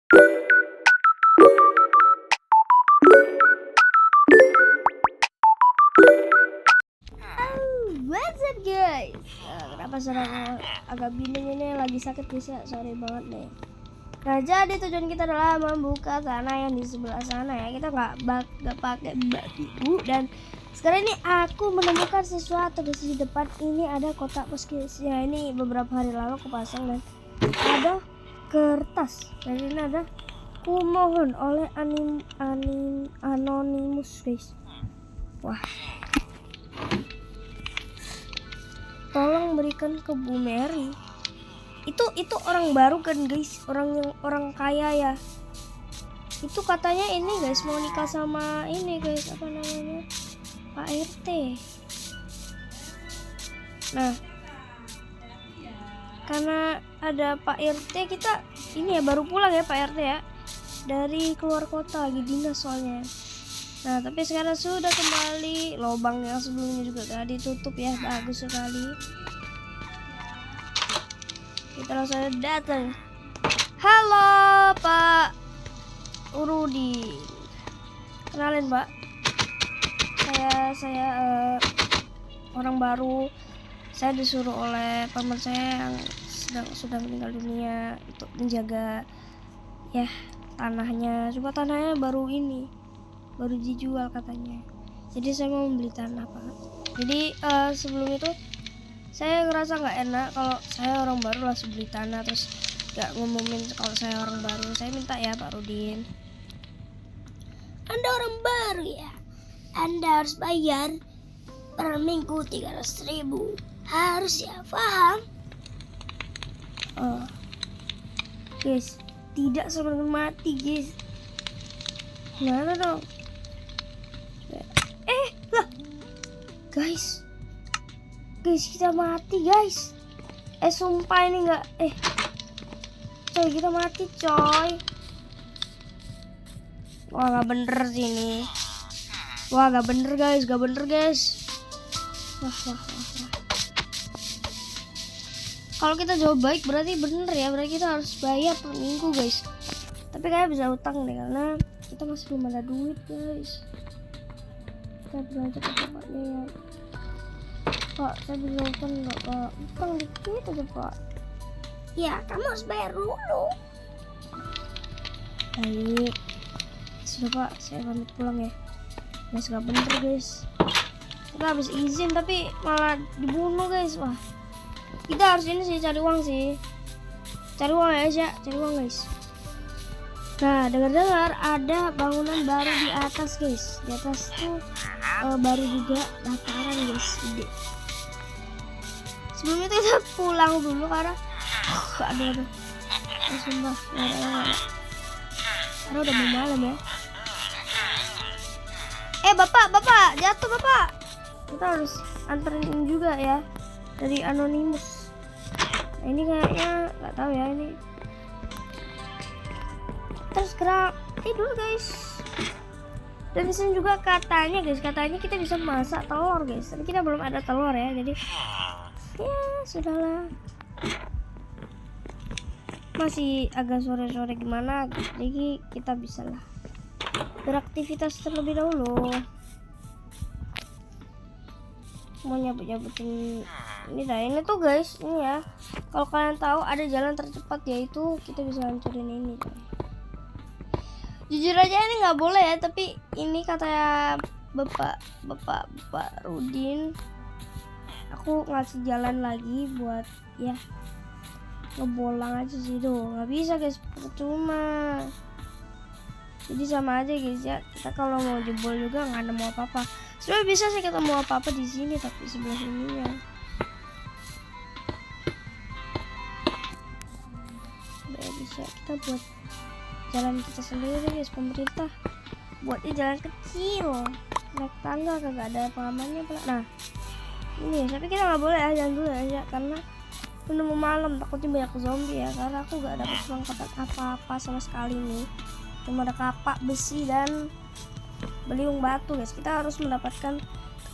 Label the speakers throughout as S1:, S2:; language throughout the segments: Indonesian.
S1: What's up guys? Kenapa suara agak bingung ini, lagi sakit guys ya, sorry banget deh. Nah, jadi tujuan kita adalah membuka tanah yang di sebelah sana ya. Kita nggak pakai batu. Dan sekarang ini aku menemukan sesuatu di sisi depan. Ini ada kotak pos guys ya. Ini beberapa hari lalu aku pasang dan ada kertas. Dan ini ada kumohon oleh anonimus guys. Wah, tolong berikan ke Bu Mary. Itu orang baru kan guys, orang kaya ya. Itu katanya ini guys mau nikah sama ini guys, apa namanya, Pak RT. Nah, karena ada Pak RT, kita ini ya baru pulang ya Pak RT ya, dari keluar kota lagi dinas soalnya. Nah, tapi sekarang sudah kembali. Lubang yang sebelumnya juga gak ditutup ya, bagus sekali. Kita langsung datang. Halo Pak Urudi, kenalin Pak, saya orang baru. Saya disuruh oleh paman saya yang sudah meninggal dunia untuk menjaga ya tanahnya. Cuma tanahnya baru dijual katanya. Jadi saya mau membeli tanah Pak. Jadi sebelum itu saya ngerasa nggak enak kalau saya orang baru langsung beli tanah terus nggak ngumumin kalau saya orang baru. Saya minta ya Pak Rudin, Anda orang baru ya, Anda harus bayar per minggu 300.000. Harus ya, paham? Oh guys, tidak sampai mati guys. Gimana dong? Lah guys, kita mati guys. Sumpah ini nggak coy, kita mati coy. Wah, nggak bener sih ini. Wah, nggak bener guys. Wah. Kalau kita jawab baik berarti bener ya, berarti kita harus bayar per minggu guys. Tapi kayak bisa utang deh karena kita masih belum ada duit guys. Kita belanja ke tempatnya ya. Pak, saya bisa utang nggak Pak? Utang dikit aja Pak. Ya, kamu harus bayar dulu. Baik, sudah Pak, saya pamit pulang ya. Mas, nggak bener guys. Kita habis izin tapi malah dibunuh guys. Wah, kita harus ini sih, cari uang sih. Cari uang ya, cari uang guys. Nah, dengar-dengar ada bangunan baru di atas guys. Di atas tuh baru juga dataran guys, gede. Sebelum itu kita pulang dulu karena aduh. Sumpah, karena udah mau malam ya. Bapak, jatuh Bapak. Kita harus anterin juga ya dari anonimus. Nah, ini kayaknya nggak tahu ya ini. Terus gerak tidur guys. Dan disini juga katanya kita bisa masak telur guys. Tapi kita belum ada telur ya, jadi ya sudahlah. Masih agak sore-sore gimana, jadi kita bisa lah beraktivitas terlebih dahulu. Mau nyabut-nyabutin ini tuh guys, ini ya. Kalau kalian tahu ada jalan tercepat, yaitu kita bisa hancurin ini. Jujur aja ini nggak boleh ya, tapi ini kata Bapak Rudin, aku ngasih jalan lagi buat ya ngebolang aja sih tuh. Nggak bisa guys, percuma. Jadi sama aja guys ya, kita kalau mau jebol juga nggak nemu apa-apa. Sebenarnya bisa sih ketemu apa-apa di sini, tapi sebelah sini ya bisa kita buat jalan kita sendiri guys. Pemerintah buatnya jalan kecil, naik tangga kagak ada pengamannya pula. Nah ini ya, tapi kita nggak boleh ya, jangan dulu ya karena udah mau malam, takutnya banyak zombie ya. Karena aku nggak dapat perlengkapan apa-apa sama sekali nih, cuma ada kapak besi dan beliung batu guys. Kita harus mendapatkan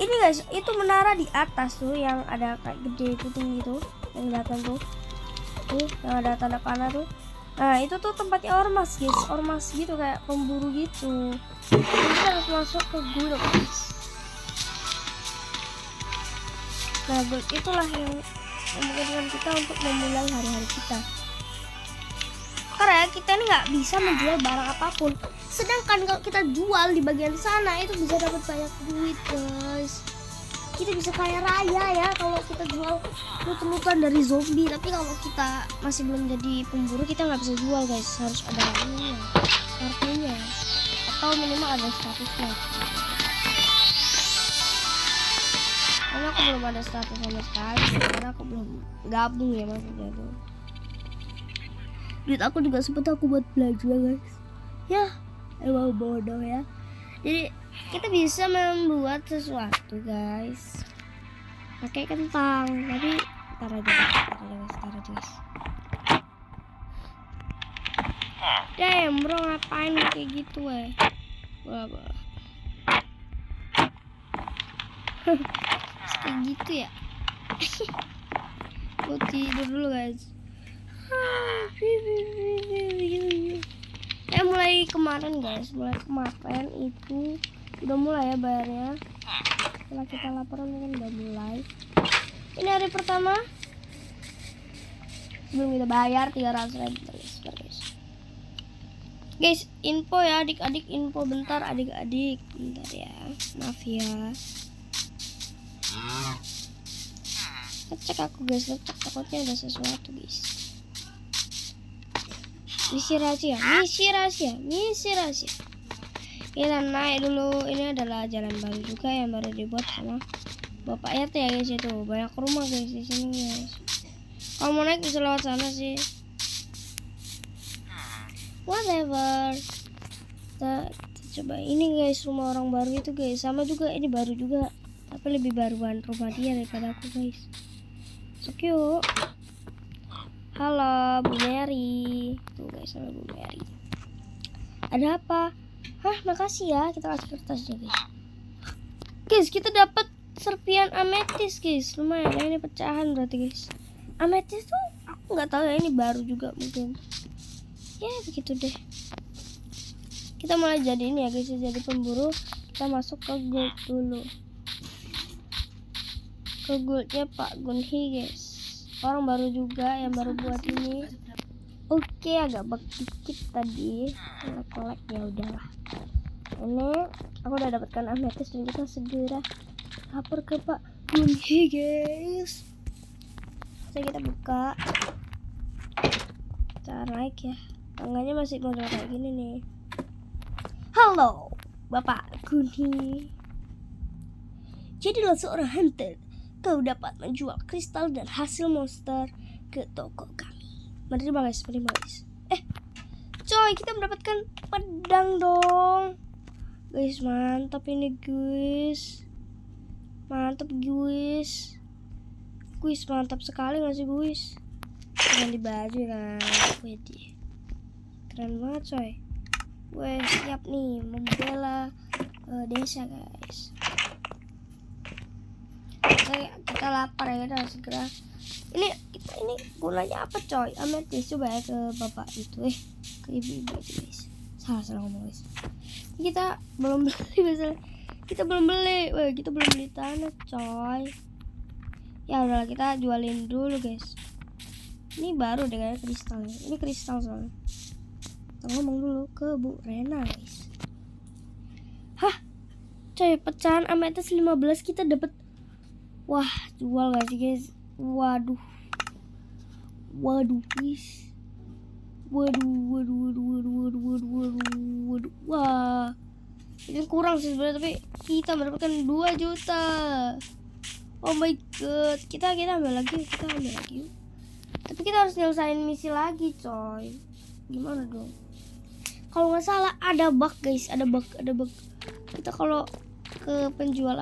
S1: ini guys, itu menara di atas tuh yang ada kayak gede itu tinggi tuh, yang kelihatan tuh yang ada tanda panah tuh. Nah itu tuh tempatnya ormas guys, ormas gitu kayak pemburu gitu. Jadi kita harus masuk ke guild guys. Nah guild itulah yang memungkinkan kita untuk memulai hari-hari kita. Karena kita ini nggak bisa menjual barang apapun. Sedangkan kalau kita jual di bagian sana itu bisa dapat banyak duit guys. Kita bisa kaya raya ya kalau kita jual loot-lootan dari zombie. Tapi kalau kita masih belum jadi pemburu kita nggak bisa jual guys. Harus ada ininya, kartunya, atau minimal ada statusnya. Karena aku belum ada status sama sekali, karena aku belum gabung ya maksudnya tuh. Duit aku juga sempat aku buat belajar guys. Ya emang bodoh ya. Jadi kita bisa membuat sesuatu guys pakai kentang, tapi tar aja guys. Damn bro, ngapain kayak gitu bola. Kayak gitu ya. Gue tidur dulu guys. Mulai kemarin itu udah mulai ya bayarnya. Setelah kita laporan kan udah mulai. Ini hari pertama sebelum kita bayar 300.000 guys. Info ya adik-adik, info bentar adik-adik, bentar ya, maaf ya. Ngecek aku guys, ngecek takutnya ada sesuatu guys. Misi rahasia. Kita naik dulu. Ini adalah jalan baru juga yang baru dibuat sama Bapak RT ya guys. Itu banyak rumah guys di sini guys. Kalau mau naik bisa lewat sana sih. Whatever. Kita coba ini guys, rumah orang baru itu guys. Sama juga ini baru juga, tapi lebih baruan rumah dia daripada aku guys. So cute. Halo Bu Mary. Tuh guys, halo Bu Mary. Ada apa? Hah, makasih ya. Kita kasih kertasnya guys. Guys, kita dapat serpian ametis guys. Lumayan ya, ini pecahan berarti guys. Ametis tuh aku nggak tahu ya, ini baru juga mungkin. Ya begitu deh. Kita mulai jadi ini ya guys, jadi pemburu. Kita masuk ke guild dulu. Ke guildnya Pak Gunhi guys. Orang baru juga yang baru buat ini. Oke, agak bug dikit tadi. Kolek ya udahlah. Ini aku udah dapatkan ametis dan kita segera lapor ke Pak Gunhi guys. Jadi kita buka. Kita naik ya. Tangannya masih model kayak gini nih. Halo Bapak Gunhi. Jadilah seorang hunter. Kau dapat menjual kristal dan hasil monster ke toko kami. Menerima guys. Coy, kita mendapatkan pedang dong. Guys, mantap ini guys. Mantap sekali gak sih guys? Ganti baju kan. Wedi. Keren banget coy. Gue siap nih membela desa guys. Kita lapar ya, kita harus segera. Ini gunanya apa coy? Ametis. Coba ya ke bapak itu ke ibu-ibu itu guys. Salah ngomong guys. Kita belum beli kita belum beli tanah coy. Ya udahlah, kita jualin dulu guys. Ini baru deh kayak kristalnya. Ini kristal soalnya. Kita ngomong dulu ke Bu Rena guys. Hah coy, pecahan ametis 15 kita dapat. Wah, jual gak sih guys? Waduh guys. Waduh. Wah, ini kurang sih sebenarnya, tapi kita mendapatkan 2 juta. Oh my god. Kita ambil lagi yuk. Tapi kita harus nyelesain misi lagi coy. Gimana dong? Kalau nggak salah ada bug guys, ada bug. Kita kalau ke penjual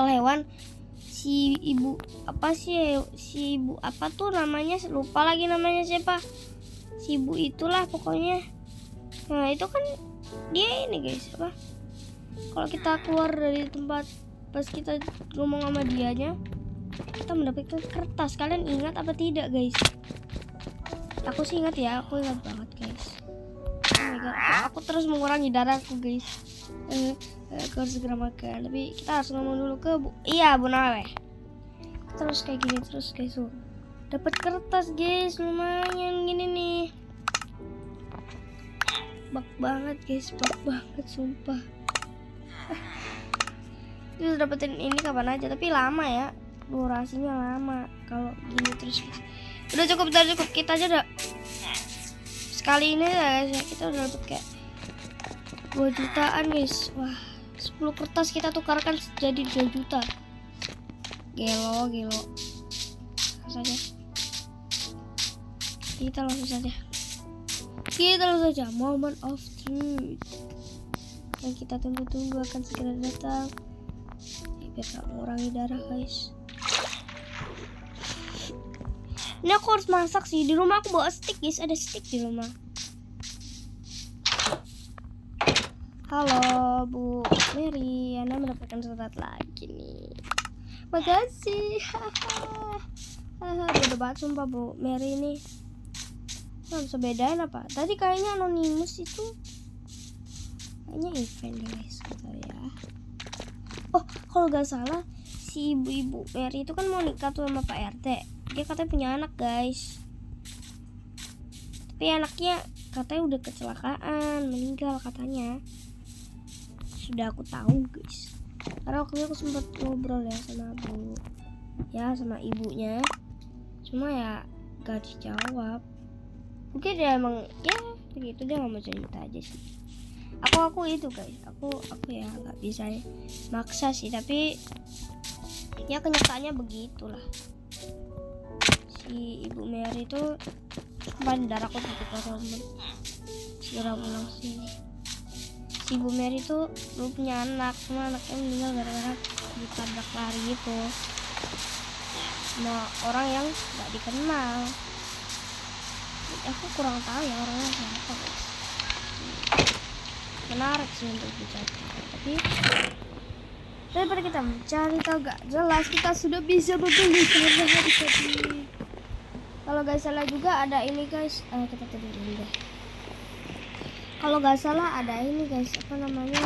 S1: hewan, si ibu apa tuh namanya, lupa lagi namanya siapa, si ibu itulah pokoknya. Nah itu kan dia ini guys, kalau kita keluar dari tempat pas kita ngomong sama dianya, kita mendapatkan kertas. Kalian ingat apa tidak guys? Aku sih ingat ya, aku ingat banget guys. Oh my god, aku terus mengurangi darahku guys. Aku harus segera makan. Tapi kita harus ngomong dulu ke Bu Nawe. Terus kayak gini terus guys tuh. Dapat kertas guys, lumayan gini nih. Bak banget guys, bak banget sumpah. Terus dapetin ini kapan aja, tapi lama ya, durasinya lama kalau gini terus guys. Udah cukup, kita aja udah sekali ini ya guys, kita udah dapet kayak 2 jutaan guys. Wah, 10 kertas kita tukarkan jadi 2 juta. Gelo saja. Kita langsung saja moment of truth yang kita tunggu-tunggu akan segera datang. Biar gak mengurangi darah guys. Ini aku harus masak sih. Di rumah aku bawa stick guys, ada stick di rumah. Halo Bu Mary, Anda mendapatkan surat lagi nih. Makasih. Bodoh banget sumpah Bu Mary ini. Nggak bisa bedain apa. Tadi kayaknya anonimus itu kayaknya event guys kata ya. Oh, kalau nggak salah si ibu Mary itu kan mau nikah tuh sama Pak RT. Dia katanya punya anak guys. Tapi anaknya katanya udah kecelakaan, meninggal katanya. Sudah aku tahu guys. Karena waktu itu aku sempat ngobrol ya sama ibunya. Cuma ya gak dijawab. Mungkin dia emang ya begitu, dia nggak mau cerita aja sih. Aku itu guys, aku ya nggak bisa maksa sih, tapi ya kenyataannya begitulah. Si Ibu Mary itu ban darahku sakit banget. Segera pulang sini. Si Ibu Mary itu dulu punya anak, cuma anaknya meninggal gara-gara ditabrak lari itu. Nah, orang yang nggak dikenal. Aku kurang tahu ya orangnya siapa guys. Menarik sih untuk bicara, tapi daripada kita mencari tahu gak jelas, kita sudah bisa membeli karena hari tadi. Kalau gak salah juga ada ini guys, kita tadi dulu deh. Kalau gak salah ada ini guys, apa namanya,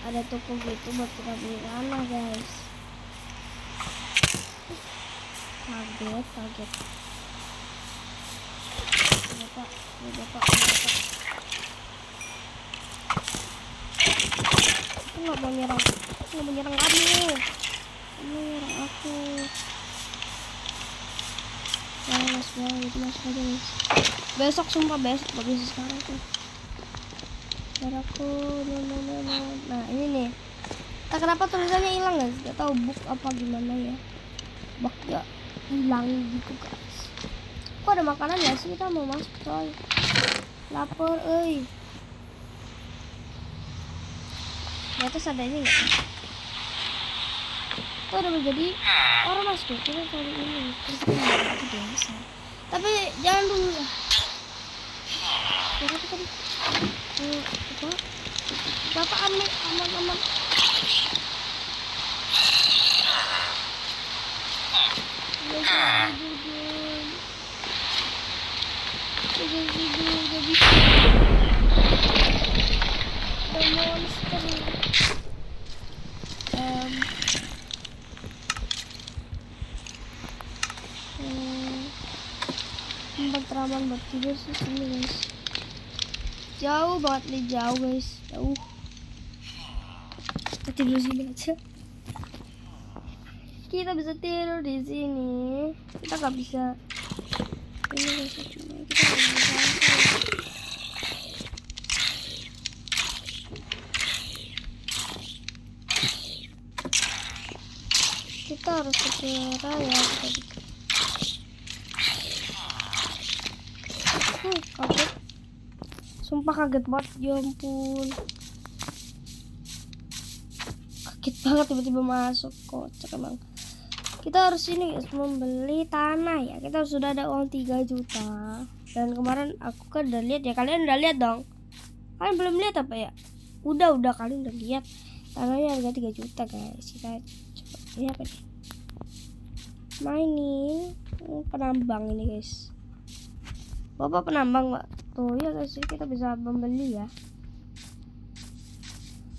S1: ada toko gitu buat kita beli tanah guys. Kaget. Bapak. Aku nggak mau nyerang kamu. Kamu nyerang aku. Mas itu masuk aja guys. Besok sumpah besok, gak bisa sekarang tuh. Darahku, nah ini nih. Tak kenapa tulisannya hilang guys? Gak tahu book apa gimana ya. Bak ya hilang gitu guys. Kok ada makanan ya sih, kita mau masuk coy. Lapar di atas ada ini nggak? Tuh udah menjadi orang masuk. Kita cari ini. Kita itu biasa. Tapi jangan dulu lah. Berapa tadi? Bapak aman. Tidur, gak bisa. Ada monster. Tempat teraman buat tidur sih sini guys. Jauh banget nih, jauh guys, jauh. Kita tidur sini aja. Kita bisa tidur di sini. Kita nggak bisa. Ini guys, cuma kita nggak bisa. Kita harus segera ya. Kaget. Sumpah kaget banget, ya ampun. Kaget banget tiba-tiba masuk, kocak emang. Kita harus ini guys, membeli tanah ya. Kita sudah ada uang 3 juta. Dan kemarin aku kan udah lihat ya. Kalian udah lihat dong? Kalian belum lihat apa ya? Udah kalian udah lihat. Tanahnya harga 3 juta guys. Kita coba ini apa nih? Mining. penambang ini guys. Bapak penambang Pak. Tuh ya guys, kita bisa membeli ya.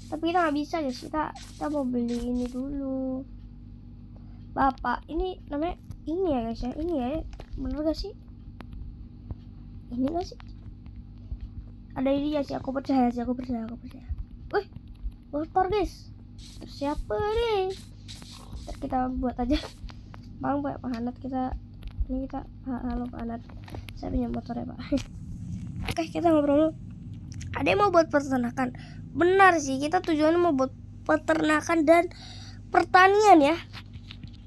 S1: Tapi kita nggak bisa guys, kita mau beli ini dulu. Bapak ini namanya ini ya guys ya, ini ya, bener gak sih? Ini gak sih? Ada ini ya sih, aku percaya. Wih, motor guys. Terus siapa nih? Ntar kita buat aja. Bang Pak Hanat, ini kita halo Pak Hanat. Saya punya motor ya Pak. Oke, kita ngobrol dulu. Ada yang mau buat peternakan? Benar sih, kita tujuannya mau buat peternakan dan pertanian ya.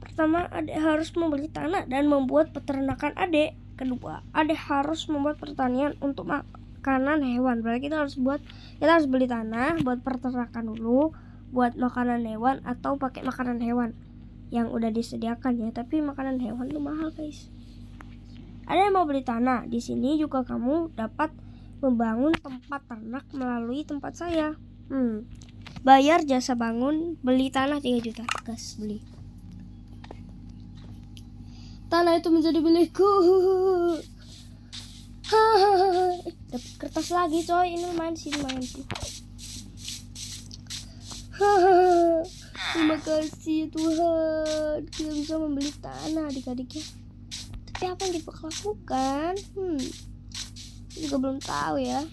S1: Pertama, Adek harus membeli tanah dan membuat peternakan Adek. Kedua, Adek harus membuat pertanian untuk makanan hewan. Berarti kita harus beli tanah buat peternakan dulu, buat makanan hewan atau pakai makanan hewan yang udah disediakan ya. Tapi makanan hewan itu mahal guys. Ada yang mau beli tanah? Di sini juga kamu dapat membangun tempat ternak melalui tempat saya. Bayar jasa bangun, beli tanah 3 juta. Gas, beli. Tanah itu menjadi milikku. Dapat kertas lagi coy. Ini lumayan sih. Terima kasih Tuhan, kita bisa membeli tanah adik-adiknya. Tapi apa yang kita lakukan? Juga belum tahu ya.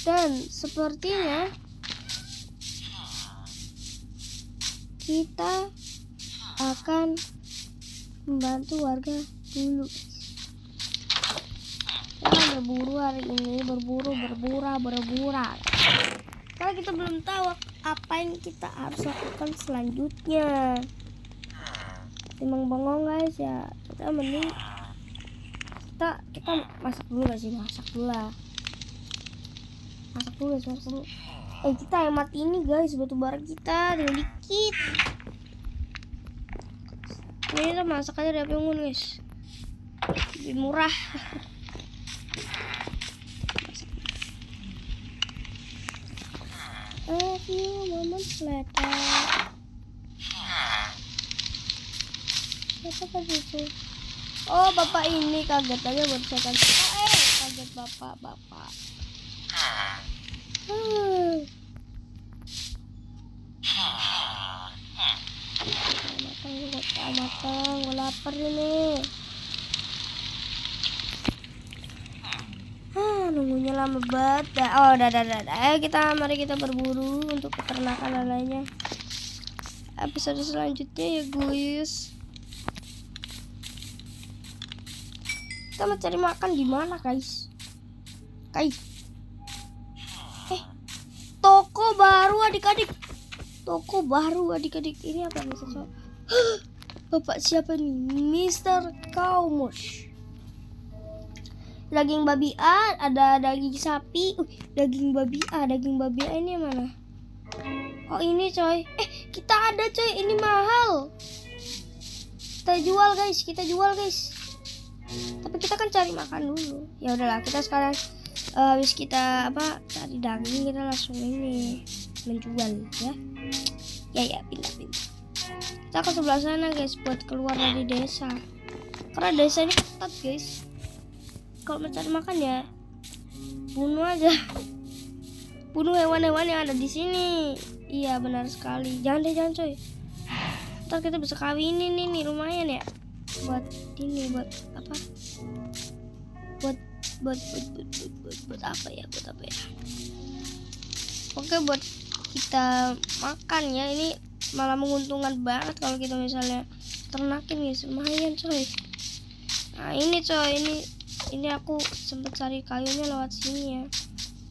S1: Dan sepertinya kita akan membantu warga dulu. Kita berburu hari ini, berburu. Karena kita belum tahu apa yang kita harus lakukan selanjutnya. Emang bengong guys ya. Kita mending kita masak dulu gak sih? Masak dulu. Kita hemat ini guys, batu bara kita tinggal dikit. Ini kita masak aja dari api unggun guys, lebih murah. A few moments later. Siapa tadi itu? Oh bapak ini, kaget aja baru saya kasih. Kaget bapak. Matang, gue lapar ini. Nunggunya lama banget. Oh, udah. Mari kita berburu untuk peternakan dan lainnya. Episode selanjutnya ya guys. Kita mau cari makan di mana guys? Toko baru adik-adik. Ini apa nih sesuatu? Bapak siapa nih? Mr. Kaumus. Daging babi A, ada daging sapi. Daging babi A ini yang mana? Oh ini coy. Kita ada coy, ini mahal. Kita jual guys. Tapi kita kan cari makan dulu. Ya udahlah, kita sekarang habis kita cari daging, kita langsung ini menjual ya. Ya pindah. Kita ke sebelah sana guys buat keluar dari desa. Karena desa ini ketat guys. Kalau mencari makan ya bunuh aja. Bunuh hewan-hewan yang ada di sini. Iya benar sekali. Jangan coy. Ntar kita bisa kawinin nih lumayan ya. Buat apa? Buat apa ya? Oke, buat kita makan ya. Ini malah menguntungkan banget kalau kita misalnya ternakin guys, lumayan coy. Nah ini coy, ini aku sempet cari kayunya lewat sini ya.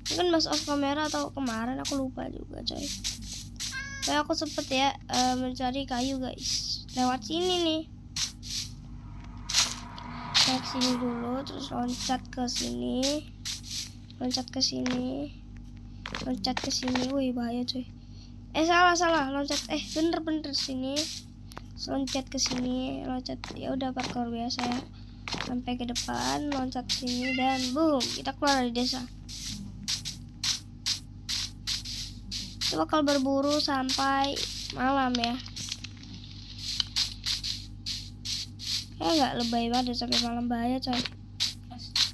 S1: Mungkin mas off kamera atau kemarin aku lupa juga coy. Kayak aku sempet ya mencari kayu guys lewat sini nih. Naik sini dulu, terus loncat ke sini. Wih bahaya coy. Salah loncat. Bener sini. Loncat ke sini, ya udah parkour biasa ya. Sampai ke depan, loncat sini dan boom, kita keluar dari desa. Kita bakal berburu sampai malam ya. nggak lebay banget sampai malam bahaya coy.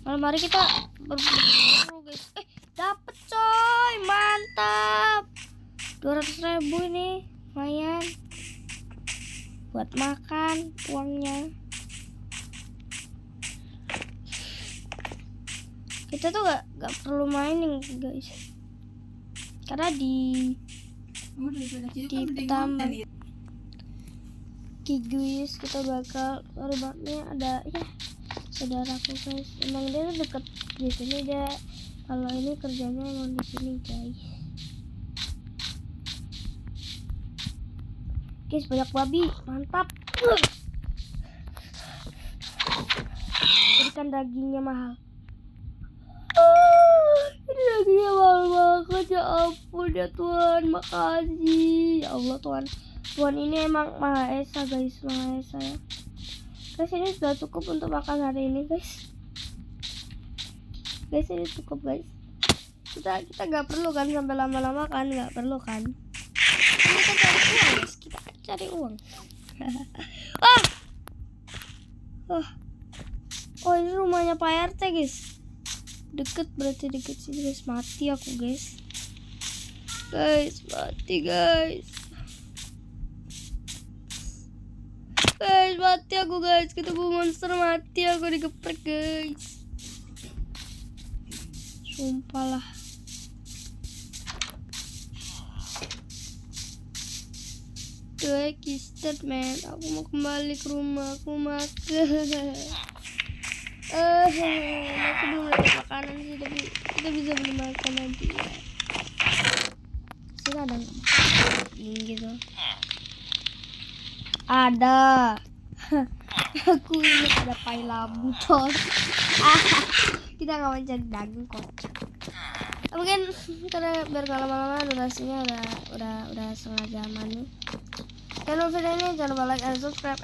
S1: Malam hari kita berburu guys. Dapet coy, mantap. 200.000 ini lumayan buat makan uangnya. Kita tuh gak perlu mining guys, karena di pertama guys kita bakal ribetnya ada ya saudaraku guys. Emang dia tuh deket di sini, dia kalau ini kerjanya emang di sini guys. Guys banyak babi, mantap. Ikan dagingnya mahal. Ini dagingnya mahal banget, ya ampun ya Tuhan, makasih ya Allah Tuhan. Tuhan ini emang Maha Esa guys, Maha Esa ya. Guys ini sudah cukup untuk makan hari ini guys. Guys ini cukup guys. Kita nggak perlu kan sampai lama-lama kan, nggak perlu kan. Ini kita cari uang guys, kita cari uang. Oh ini rumahnya Pak RT guys. Deket berarti deket sini guys. Mati aku guys. Guys mati guys. Guys mati aku guys, ketemu monster, mati aku, digeprek guys. Sumpah lah. Gue kistet man, aku mau kembali ke rumah, aku makan. Aku belum dapat makanan sih, tapi kita bisa beli makan nanti ya. Sini ada ini gitu. Ada. Aku ini ada pai labu coy. Kita nggak mau cari daging kok. Mungkin karena biar gak lama-lama durasinya udah setengah jaman nih. Kalau video ini jangan lupa like and subscribe.